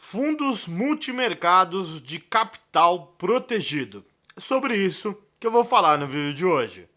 Fundos multimercados de capital protegido. É sobre isso que eu vou falar no vídeo de hoje.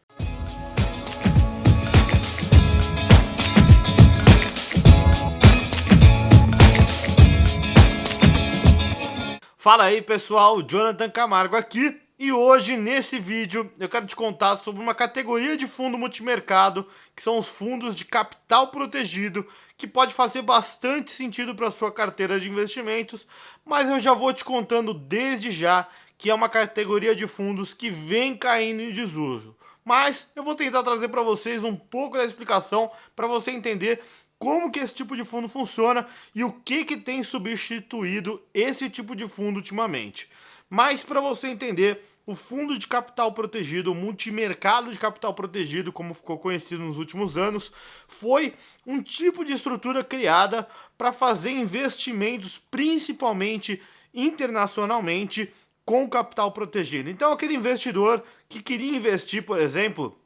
Fala aí pessoal, Jonathan Camargo aqui e hoje nesse vídeo eu quero te contar sobre uma categoria de fundo multimercado que são os fundos de capital protegido, que pode fazer bastante sentido para a sua carteira de investimentos, mas eu já vou te contando desde já que é uma categoria de fundos que vem caindo em desuso. Mas eu vou tentar trazer para vocês um pouco da explicação para você entender como que esse tipo de fundo funciona e o que tem substituído esse tipo de fundo ultimamente. Mas para você entender, o fundo de capital protegido, o multimercado de capital protegido, como ficou conhecido nos últimos anos, foi um tipo de estrutura criada para fazer investimentos, principalmente internacionalmente, com capital protegido. Então aquele investidor que queria investir, por exemplo,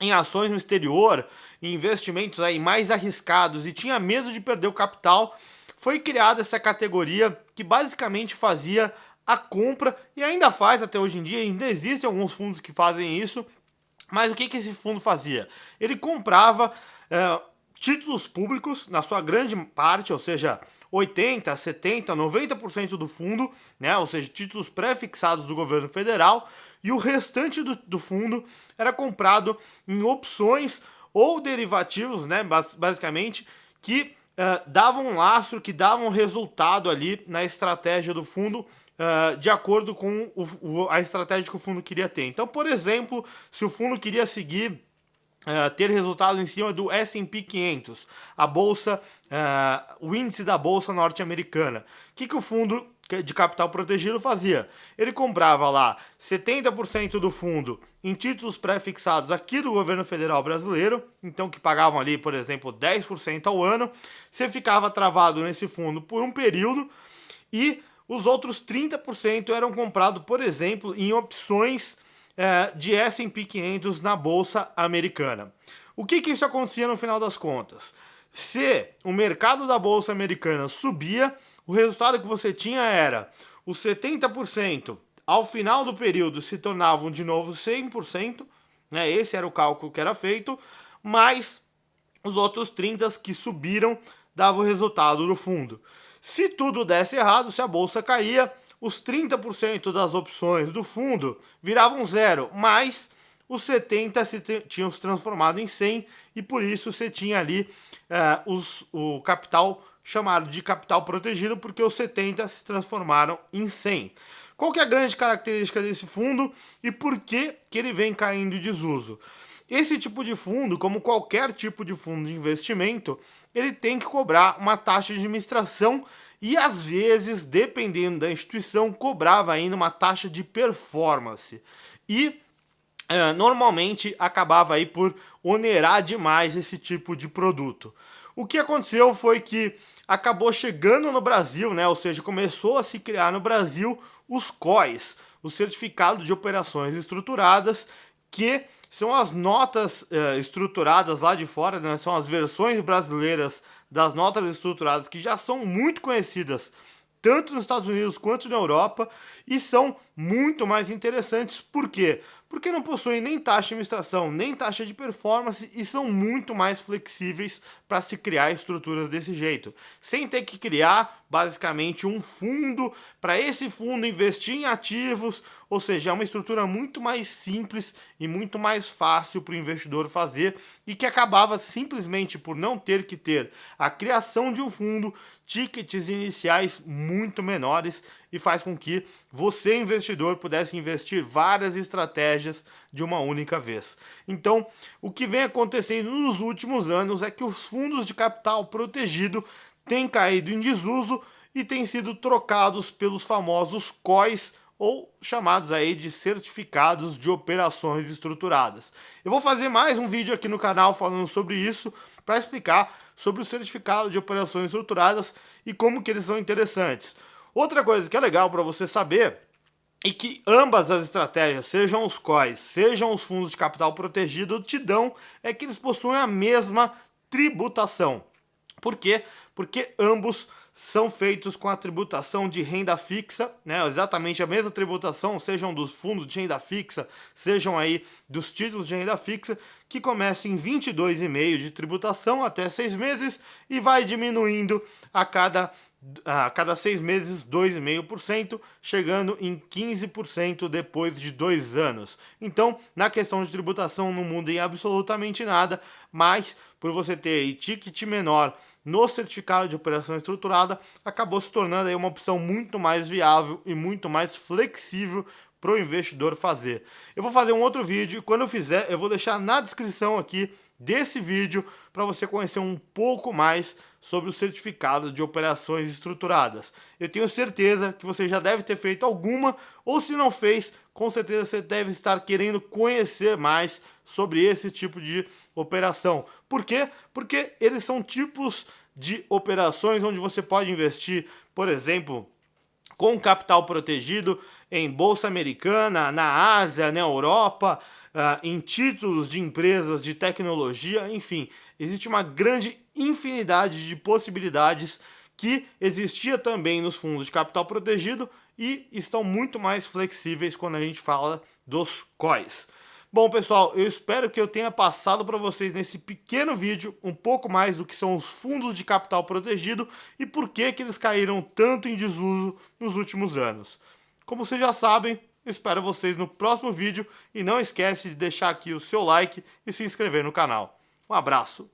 em ações no exterior, em investimentos aí mais arriscados e tinha medo de perder o capital, foi criada essa categoria que basicamente fazia a compra, e ainda faz até hoje em dia, ainda existem alguns fundos que fazem isso, mas o que esse fundo fazia? Ele comprava títulos públicos, na sua grande parte, ou seja, 80%, 70%, 90% do fundo, né? Ou seja, títulos pré-fixados do governo federal, e o restante do fundo era comprado em opções ou derivativos, né? Basicamente, que davam um lastro, que davam resultado ali na estratégia do fundo, de acordo com a estratégia que o fundo queria ter. Então, por exemplo, se o fundo queria seguir ter resultado em cima do S&P 500, a bolsa, o índice da bolsa norte-americana, o que o fundo de capital protegido fazia? Ele comprava lá 70% do fundo em títulos pré-fixados aqui do governo federal brasileiro, então que pagavam ali, por exemplo, 10% ao ano. Você ficava travado nesse fundo por um período e os outros 30% eram comprados, por exemplo, em opções de S&P 500 na bolsa americana. O que isso acontecia no final das contas? Se o mercado da bolsa americana subia, o resultado que você tinha era os 70% ao final do período se tornavam de novo 100%, né? Esse era o cálculo que era feito, mas os outros 30% que subiram davam o resultado do fundo. Se tudo desse errado, se a bolsa caía, os 30% das opções do fundo viravam zero, mas os 70% tinham se transformado em 100% e por isso você tinha ali o capital chamado de capital protegido, porque os 70% se transformaram em 100%. Qual que é a grande característica desse fundo e por que ele vem caindo em desuso? Esse tipo de fundo, como qualquer tipo de fundo de investimento, ele tem que cobrar uma taxa de administração e, às vezes, dependendo da instituição, cobrava ainda uma taxa de performance. E, normalmente, acabava aí por onerar demais esse tipo de produto. O que aconteceu foi que acabou chegando no Brasil, né? Ou seja, começou a se criar no Brasil os COIs, o Certificado de Operações Estruturadas, que são as notas estruturadas lá de fora, né? São as versões brasileiras das notas estruturadas que já são muito conhecidas tanto nos Estados Unidos quanto na Europa e são muito mais interessantes. Por quê? Porque não possuem nem taxa de administração, nem taxa de performance e são muito mais flexíveis para se criar estruturas desse jeito, sem ter que criar basicamente um fundo para esse fundo investir em ativos, ou seja, é uma estrutura muito mais simples e muito mais fácil para o investidor fazer e que acabava simplesmente por não ter que ter a criação de um fundo, tickets iniciais muito menores e faz com que você, investidor, pudesse investir várias estratégias de uma única vez. Então, o que vem acontecendo nos últimos anos é que os fundos de capital protegido têm caído em desuso e têm sido trocados pelos famosos COIs, ou chamados aí de certificados de operações estruturadas. Eu vou fazer mais um vídeo aqui no canal falando sobre isso, para explicar sobre o certificado de operações estruturadas e como que eles são interessantes. Outra coisa que é legal para você saber é que ambas as estratégias, sejam os COIs, sejam os fundos de capital protegido, te dão é que eles possuem a mesma tributação. Por quê? Porque ambos são feitos com a tributação de renda fixa, né? Exatamente a mesma tributação, sejam dos fundos de renda fixa, sejam aí dos títulos de renda fixa, que começa em 22,5% de tributação até 6 meses e vai diminuindo a cada 6 meses 2,5%, chegando em 15% depois de 2 anos. Então, na questão de tributação não muda em absolutamente nada, mas por você ter aí ticket menor no certificado de operação estruturada, acabou se tornando aí uma opção muito mais viável e muito mais flexível para o investidor fazer. Eu vou fazer um outro vídeo e quando eu fizer, eu vou deixar na descrição aqui desse vídeo para você conhecer um pouco mais sobre o certificado de operações estruturadas. Eu tenho certeza que você já deve ter feito alguma, ou se não fez, com certeza você deve estar querendo conhecer mais sobre esse tipo de operação. Por quê? Porque eles são tipos de operações onde você pode investir, por exemplo, com capital protegido em bolsa americana, na Ásia, na Europa, em títulos de empresas de tecnologia, enfim, existe uma grande infinidade de possibilidades que existia também nos fundos de capital protegido e estão muito mais flexíveis quando a gente fala dos COIs. Bom, pessoal, eu espero que eu tenha passado para vocês nesse pequeno vídeo um pouco mais do que são os fundos de capital protegido e por que eles caíram tanto em desuso nos últimos anos. Como vocês já sabem, eu espero vocês no próximo vídeo e não esquece de deixar aqui o seu like e se inscrever no canal. Um abraço!